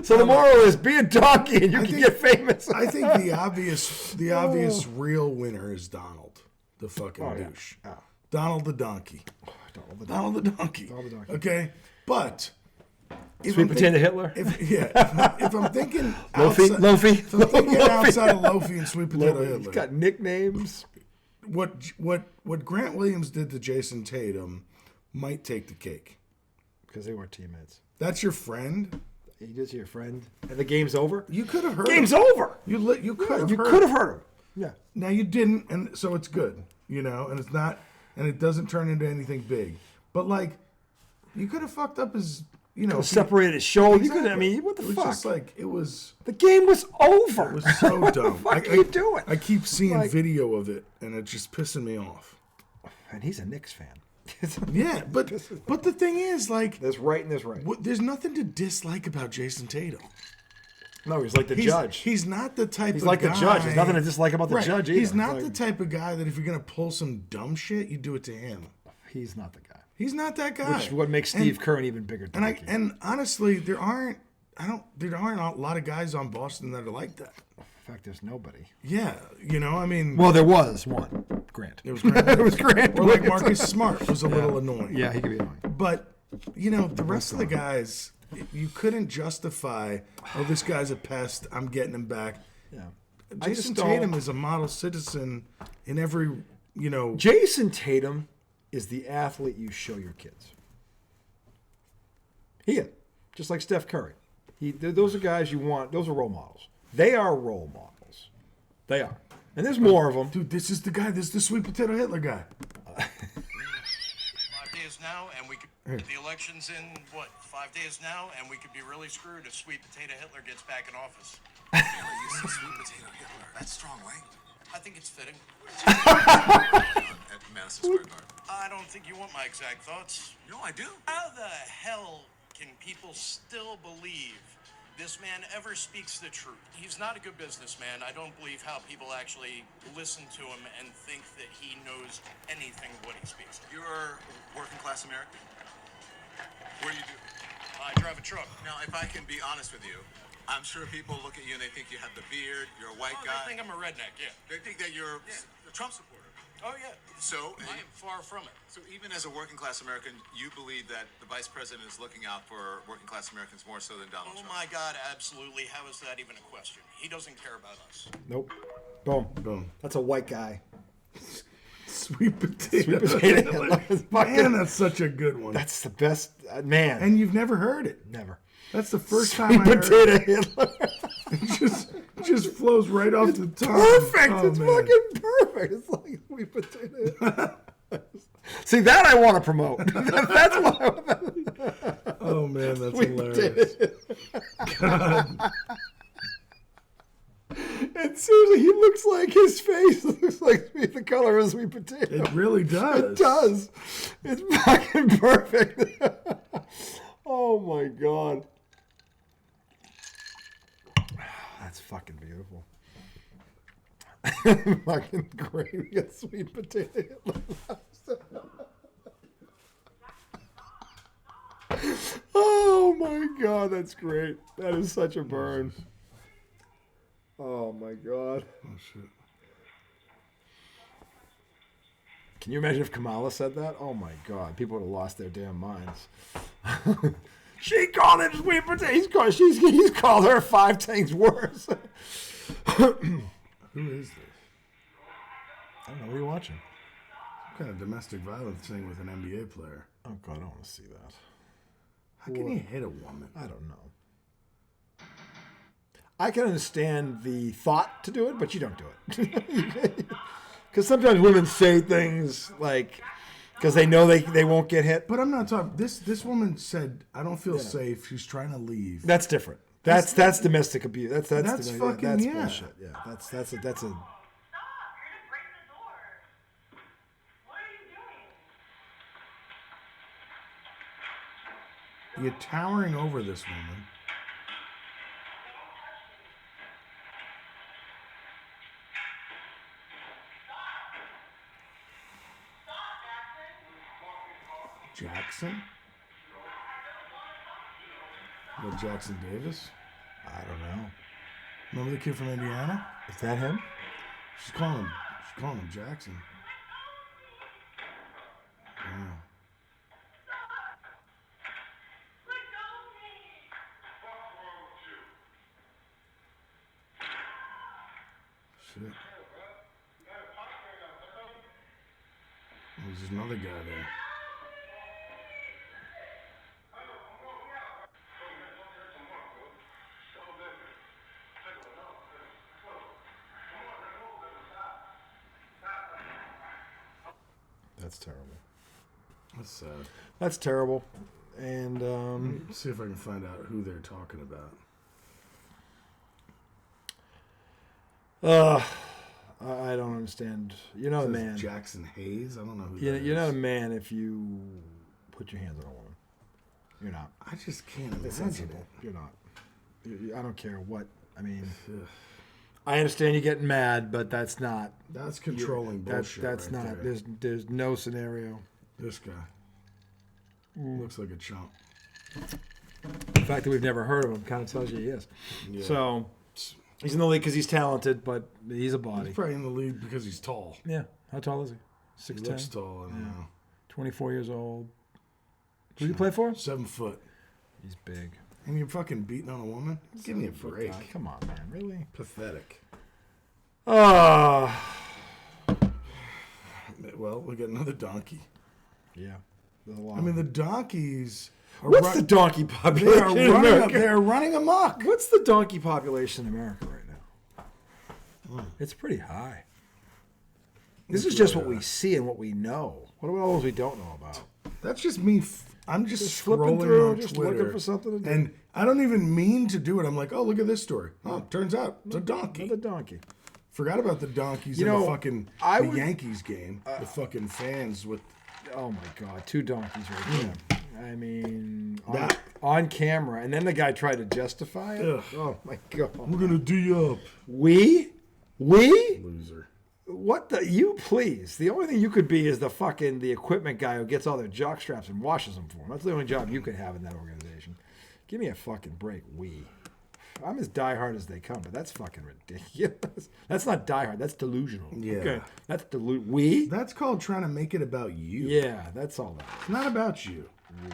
So the moral is be a donkey and you can get famous. I think the obvious real winner is Donald, the fucking douche. Yeah. Donald the donkey. Donald the donkey. Okay, but Sweet potato Hitler. If I'm thinking Loafy. If I'm thinking outside of Loafy and Sweet Potato Hitler. He's got nicknames. What Grant Williams did to Jason Tatum might take the cake. Because they were teammates. That's your friend? He is your friend. And the game's over? You could have heard Game's him. over. You could have heard him. Yeah. Now you didn't, and so it's good, and it's not, and it doesn't turn into anything big. But like, you could have fucked up his, separated his shoulder. Exactly. You could. I mean, what the fuck? It was just like it was. The game was over. It was so dumb. What are you doing? I keep seeing video of it, and it's just pissing me off. And he's a Knicks fan. Yeah, but the thing is, like, there's right and there's right. There's nothing to dislike about Jason Tatum. No, he's like the judge. He's not the type He's of like guy. the judge. There's nothing to dislike about the judge either. He's not the type of guy that if you're gonna pull some dumb shit, you do it to him. He's not the guy. He's not that guy. Which is what makes Steve Kerr an even bigger donkey. And honestly, there aren't a lot of guys on Boston that are like that. In fact, there's nobody. Yeah, I mean. Well, there was one. Grant. It was Grant. It was Grant. Or like Marcus Smart was a little annoying. Yeah, he could be annoying. But the rest of the guys, you couldn't justify. Oh, this guy's a pest. I'm getting him back. Yeah. Jason Tatum is a model citizen in every. Jason Tatum is the athlete you show your kids. He is. Just like Steph Curry. Those are guys you want. Those are role models. They are role models. They are. And there's more of them. Dude, this is the guy. This is the Sweet Potato Hitler guy. 5 days now, and we could. The election's in, 5 days now, and we could be really screwed if Sweet Potato Hitler gets back in office. You say Sweet Potato Hitler. That's strong language. I think it's fitting. At Madison Square Garden. I don't think you want my exact thoughts. No, I do. How the hell can people still believe this man ever speaks the truth? He's not a good businessman. I don't believe how people actually listen to him and think that he knows anything what he speaks. You're working class American? What do you do? I drive a truck. Now, if I can be honest with you, I'm sure people look at you and they think you have the beard, you're a white guy. They think I'm a redneck, yeah. They think that you're a Trump supporter. Oh, yeah. So, I am far from it. So even as a working class American, you believe that the vice president is looking out for working class Americans more so than Donald Trump? Oh, my God, absolutely. How is that even a question? He doesn't care about us. Nope. Boom. Boom. That's a white guy. Sweet Potato Hitler. Man, that's such a good one. That's the best. Man. And you've never heard it. Never. That's the first Sweet time I heard it. Potato Hitler. It just flows right off the tongue. Perfect. Oh, It's man. fucking perfect. It's like sweet potato. See, that I want to promote. That's why. Oh man, that's Sweet hilarious. potato. And seriously, he looks like his face looks like the color of a sweet potato. It really does. It does. It's fucking perfect. Oh my god. That's fucking beautiful. Fucking great. We got sweet potato. Oh my god, that's great. That is such a burn. Oh my god. Oh shit. Can you imagine if Kamala said that? Oh my god, people would have lost their damn minds. She called him sweet potato. He's called her 5 things worse. Who is this? I don't know. What are you watching? Some kind of domestic violence thing with an NBA player. Oh god, I don't want to see that. How can you hit a woman? I don't know. I can understand the thought to do it, but you don't do it. Because sometimes women say things like, because they know they won't get hit. But I'm not talking. This woman said, "I don't feel safe." She's trying to leave. That's different. That's domestic abuse. That's That's fucking- that's yeah. bullshit. Yeah, that's a Stop! You're gonna break the door. What are you doing? You're towering over this woman. Jackson? What, Jackson Davis? I don't know. Remember the kid from Indiana? Is that him? She's calling him Jackson. Wow. Shit. There's another guy there. That's terrible. That's sad. That's terrible. And Let's see if I can find out who they're talking about. I don't understand. You're not a Says man. Jackson Hayes? I don't know who You're, that you're not a is. man if you put your hands on a woman. You're not. I just can't It's imagine sensible. it. You're not. I don't care what. I mean, Ugh. I understand you getting mad, but that's not. That's controlling bullshit. That's right not. there. There's no scenario. This guy looks like a chump. The fact that we've never heard of him kind of tells you he is. Yeah. So he's in the league because he's talented, but he's a He's body. probably in the league because he's tall. Yeah. How tall is he? He looks 6'10", tall. I know. 24 years old. Who do you play for? 7 foot. He's big. And you're fucking beating on a woman? Give me a 7 foot break. guy. Come on, man. Really? Pathetic. Ah. Well, we got another donkey. Yeah. There's a lot. I mean, the donkeys are what's the donkey they population are in running America? they are running amok. What's the donkey population in America right now? It's pretty high. This is just what we see and what we know. What about all those we don't know about? That's just me. I'm just Flipping scrolling through, on just Twitter, looking for something to do. and I don't even mean to do it. I'm like, oh, look at this story. Oh, turns out it's a donkey. Another donkey. Forgot about the donkeys You in know, the fucking I the would- Yankees game. The fucking fans with Oh my God, 2 donkeys right there. I mean, That- on camera, and then the guy tried to justify it. Ugh. Oh my God. we're gonna D up, We? loser. What the? You please. The only thing you could be is the equipment guy who gets all their jock straps and washes them for them. That's the only job you could have in that organization. Give me a fucking break. I'm as diehard as they come, but that's fucking ridiculous. That's not diehard. That's delusional. Yeah. Okay. That's We? That's called trying to make it about you. Yeah, that's all that. It's not about you. We.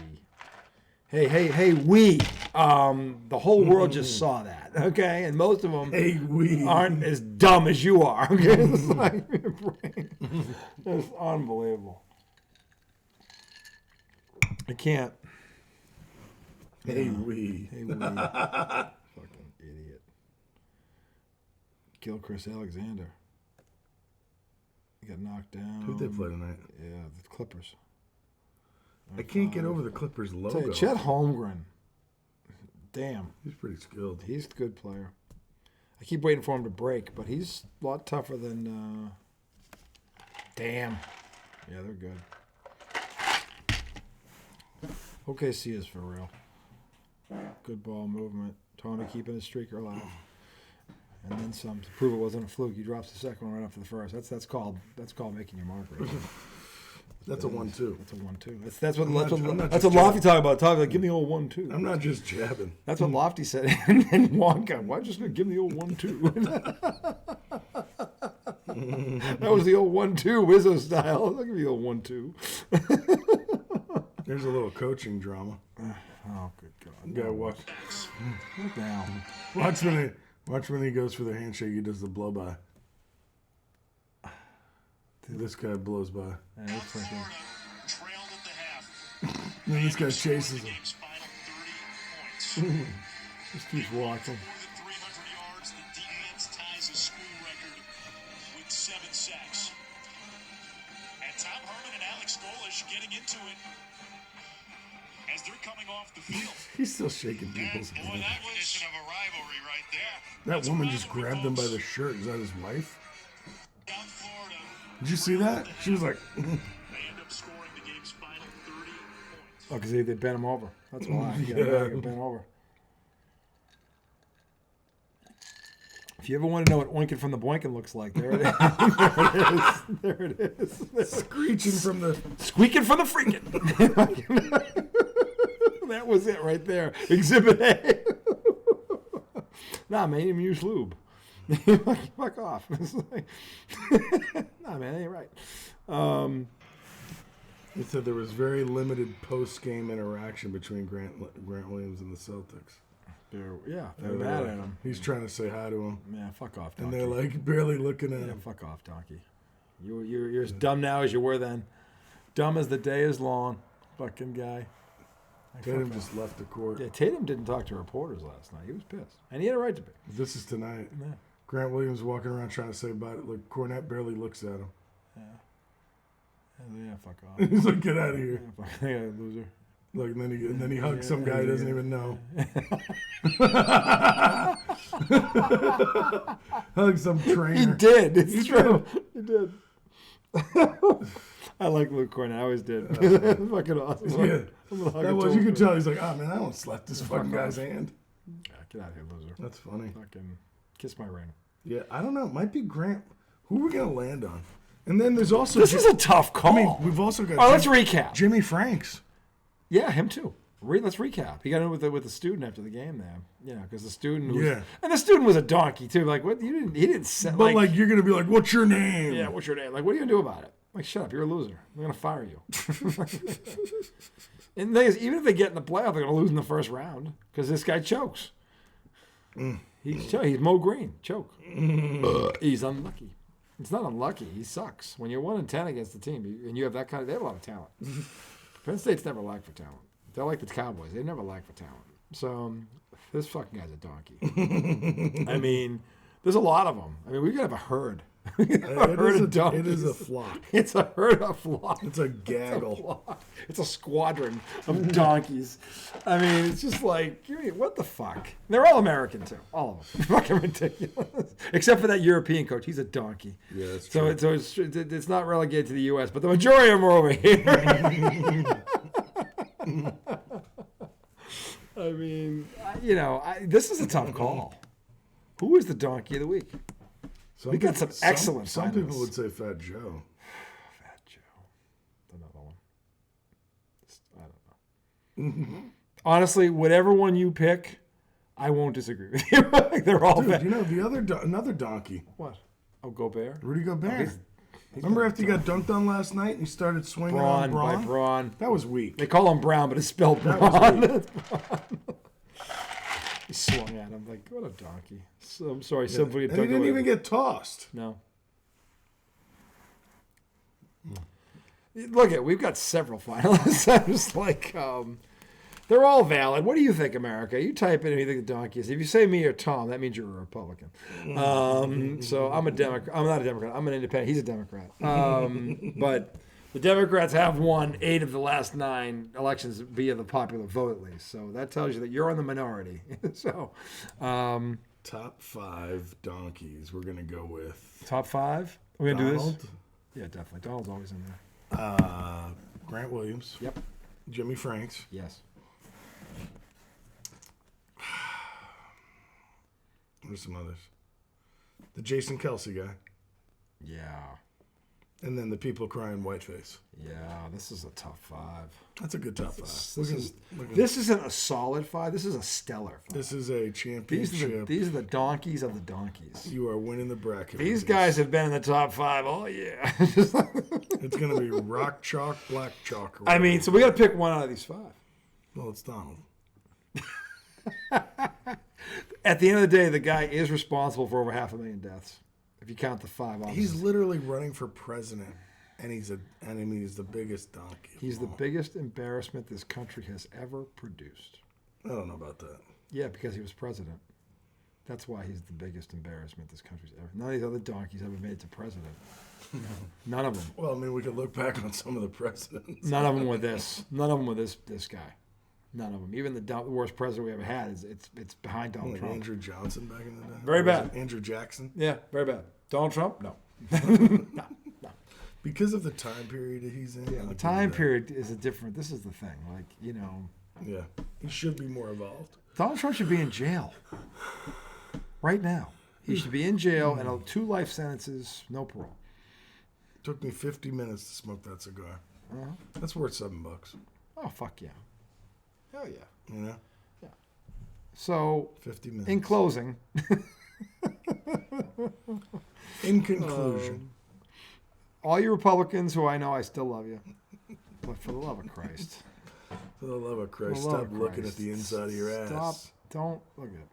Hey, we. The whole world just saw that, okay? And most of them Hey, we aren't as dumb as you are, okay? It's like, it's unbelievable. I can't. Hey, we. Hey, we. Fucking idiot. Gilchrist Alexander. He got knocked down. Who'd they play tonight? Yeah, the Clippers. I can't get over the Clippers Tell logo. you, Chet Holmgren. Damn, He's pretty skilled. he's a good player. I keep waiting for him to break, but he's a lot tougher than. Damn. Yeah, they're good. OKC is for real. Good ball movement. Tony keeping his streaker alive. And then some to prove it wasn't a fluke. He drops the second one right after the first. That's called making your mark. Right? That's a 1-2. That's a 1-2. That's what I'm not that's just what Lofty talk about. Talk like give me the old 1-2. I'm not just jabbing. That's what Lofty said. And Wonka, why just gonna give me the old 1-2? That was the old 1-2 Wizzo style. I'll give you the old 1-2. There's a little coaching drama. Oh, good God. You gotta watch. Look down. Watch when he goes for the handshake. He does the blow by. This guy blows by. Yeah, he's freaking- Trailed at the half. And then this guy chases him. Game's final 30 points. Just keeps watching. More than 300 yards, the defense ties a school record with 7 sacks. And Tom Herman and Alex Golish getting into it as they're coming off the field. He's still shaking people's Boy, hands. that was of a rivalry right there. That That's a woman just rivalry, grabbed him by folks. the shirt. Is that his wife? South Florida. Did you see that? She was like, They end up scoring the game's final 30 points. Oh, because they bent him over. That's why. He got bent over. If you ever want to know what oinking from the boinking looks like, there it is. There it is. There it is. screeching from the. Squeaking from the freaking. That was it right there. Exhibit A. Nah, man, you didn't even use lube. Fuck off. It's like, nah, man, that ain't right. He said there was very limited post-game interaction between Grant Williams and the Celtics. They're mad at him. He's trying to say hi to him, Man, fuck off, and donkey. they're like barely looking at Yeah, him. fuck off, donkey. You're as dumb now as you were then. Dumb as the day is long. Fucking guy. Tatum just left the court. Yeah, Tatum didn't talk to reporters last night. He was pissed. And he had a right to be. This is tonight. Yeah. Grant Williams walking around trying to say about it. Look, Cornette barely looks at him. Yeah, fuck off. He's like, "Get out of here!" Yeah, loser. Like, and then he hugs some guy he doesn't even know. Hugs some trainer. He did. It's true. He did. I like Luke Cornett. I always did. Fucking awesome. Yeah, I'm gonna hug that him was. to You him. could tell he's like, "Oh man, I don't slap this fucking fuck guy's off. hand." Yeah, get out of here, loser. That's funny. Fucking kiss my ring. Yeah, I don't know. It might be Grant. Who are we gonna land on? And then there's also. This is a tough call. I mean, we've also got. Oh, let's recap. Jimmy Franks. Yeah, him too. Let's recap. He got in with the student after the game there. Yeah, because the student was, Yeah. and the student was a donkey too. Like, what? He didn't say. But like, you're gonna be like, "What's your name?" yeah, what's your name? Like, what are you gonna do about it? Like, shut up. You're a loser. We're gonna fire you. And the thing is, even if they get in the playoff, they're gonna lose in the first round because this guy chokes. He's Mo Green. Choke. He's unlucky. It's not unlucky. He sucks. When you're 1-10 against the team, and you have that kind of, they have a lot of talent. Penn State's never lacked for talent. They're like the Cowboys. They never lack for talent. So this fucking guy's a donkey. I mean, there's a lot of them. I mean, we could have a herd. It is a flock. It's a herd of flock. It's a gaggle. It's a squadron of donkeys. I mean, it's just like, what the fuck? They're all American too, all of them. Fucking ridiculous. Except for that European coach, he's a donkey. Yeah, that's So true. it's not relegated to the U.S., but the majority of them are over here. I mean, this is a tough call. Who is the donkey of the week? We got some excellent Some people finalists. would say Fat Joe. Fat Joe. Another one. I don't know. Honestly, whatever one you pick, I won't disagree with you. They're all Dude, bad. you know the another donkey, What? Oh, Gobert? Rudy Gobert. he's Remember after he got dunked on last night and he started swinging on Braun by Braun? Braun. That was weak. They call him Brown, but it's spelled That was Braun. weak. It's Braun. He swung at him like, what a donkey. So, I'm sorry, somebody And he didn't even get tossed. No. Look we've got several finalists. I'm just like, They're all valid. What do you think, America? You type in who you think the donkey is. If you say me or Tom, that means you're a Republican. So I'm a Democrat. I'm not a Democrat. I'm an independent. He's a Democrat. But the Democrats have won 8 of the last 9 elections via the popular vote, at least. So that tells you that you're in the minority. So, Top 5 donkeys. We're gonna go with top 5. We're gonna do Donald, this. Yeah, definitely. Donald's always in there. Grant Williams, Yep. Jimmy Franks. Yes. There's some others. The Jason Kelsey guy, Yeah. and then the people crying whiteface. Yeah. This is a top 5. That's a good top 5. This isn't a solid 5. This is a stellar 5. This is a championship. These are the donkeys of the donkeys. You are winning the bracket. These with guys this. have been in the top 5 all year. It's gonna be rock chalk, black chalk. or I mean, so we got to pick one out of these 5. well, it's Donald. At the end of the day, the guy is responsible for over 500,000 deaths. If you count the 5 officers. He's literally running for president, and he's the biggest donkey. He's the biggest embarrassment this country has ever produced. I don't know about that. Yeah, because he was president. That's why he's the biggest embarrassment this country's ever. None of these other donkeys ever made it to president. None of them. Well, I mean, we could look back on some of the presidents. None of them with this. None of them with this guy. None of them. Even the worst president we ever had it's behind Donald Like Trump. Andrew Johnson back in the day. Very Or was bad. it Andrew Jackson. Yeah, very bad. Donald Trump? No. Because of the time period that he's in. Yeah, I'll the give time you that. period is a different. This is the thing. Like, Yeah, he should be more evolved. Donald Trump should be in jail right now. He should be in jail and 2 life sentences, no parole. Took me 50 minutes to smoke that cigar. Uh-huh. That's worth $7. Oh, fuck yeah. Hell yeah. You know, So, 50 minutes. in closing, In conclusion, all you Republicans who I know, I still love you. But for the love of Christ. for the love of Christ, For the love stop of looking Christ, at the inside of your ass. Stop. Don't look at it.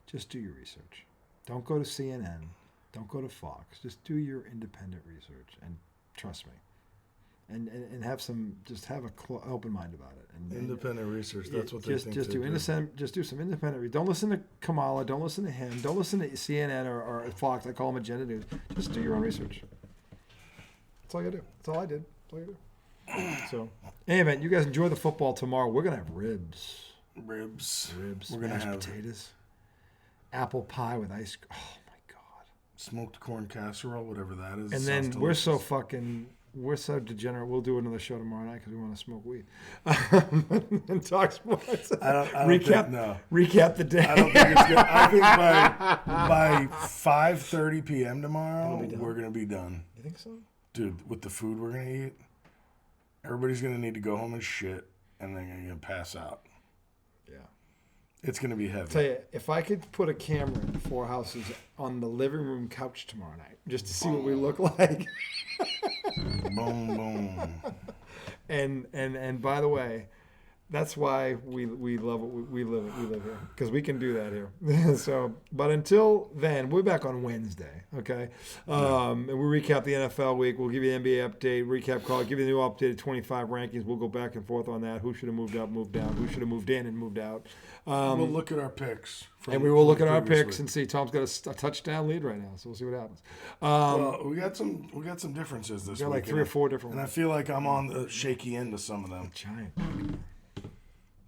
Just do your research. Don't go to CNN. Don't go to Fox. Just do your independent research and trust me. And have some, just have a open mind about it. And Independent research. That's what they just think. just they do innocent. Just do some independent. Don't listen to Kamala. Don't listen to him. Don't listen to CNN or Fox. I call them Agenda News. Just do your own research. That's all you gotta do. That's all I did. That's all you do. So, anyway, you guys enjoy the football tomorrow. We're gonna have ribs. Ribs. We're gonna mashed have potatoes, apple pie with ice. Oh my god! Smoked corn casserole, whatever that is. And Sounds then delicious. we're so degenerate. We'll do another show tomorrow night because we want to smoke weed and talk sports. I don't recap. think, no. Recap the day. I don't think it's good. I think by 5:30 p.m. tomorrow, be done. we're gonna be done. You think so? Dude, with the food we're gonna eat, everybody's gonna need to go home and shit, and then you're gonna pass out. Yeah. It's gonna be heavy. Tell you, if I could put a camera in 4 houses on the living room couch tomorrow night, just to see what we look like. Boom, boom. And by the way, that's why we love it. We live here because we can do that here. So, but until then, we're back on Wednesday. Okay, and we'll recap the NFL week. We'll give you the NBA update, recap call, give you the new updated 25 rankings. We'll go back and forth on that. Who should have moved up, moved down? Who should have moved in and moved out? We'll look at our picks. And we will look at our previous picks week. and see. Tom's got a touchdown lead right now, so we'll see what happens. Well, we got some differences this got week. like 3 or 4 different And I ones. feel like I'm on the shaky end of some of them. Giant.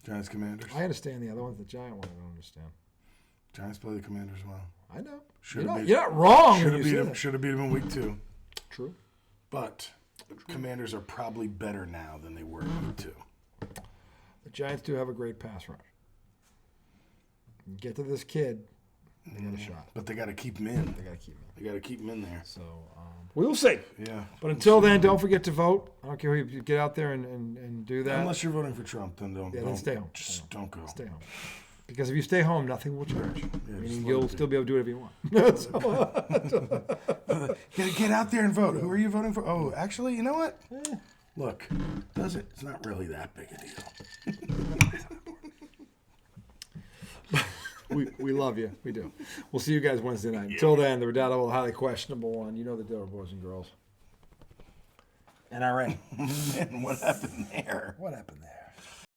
Giants, Commanders. I understand the other ones. The giant one, I don't understand. Giants play the Commanders well. I know. Should've You're not, beat- you're not wrong. Should when have you beat say them. that. Should have beat them in week 2. True. But the Commanders are probably better now than they were in week 2. The Giants do have a great pass rush. Get to this kid, they got a shot. But they got to keep him in. They got to keep him. They got to keep him in there. So we'll see. Yeah. But until then, don't forget to vote. I don't care who you get out there and do that. Unless you're voting for Trump, then don't. Yeah, don't then stay home. Just don't go. Stay home. Because if you stay home, nothing will change. Meaning just you'll let it still be able to do whatever you want. Get out there and vote. Who are you voting for? Oh, actually, you know what? Look, it's not really that big a deal. We love you. We do. We'll see you guys Wednesday night. Until then, the redoubtable, highly questionable one. You know the deal, boys and girls. NRA. And what happened there? What happened there?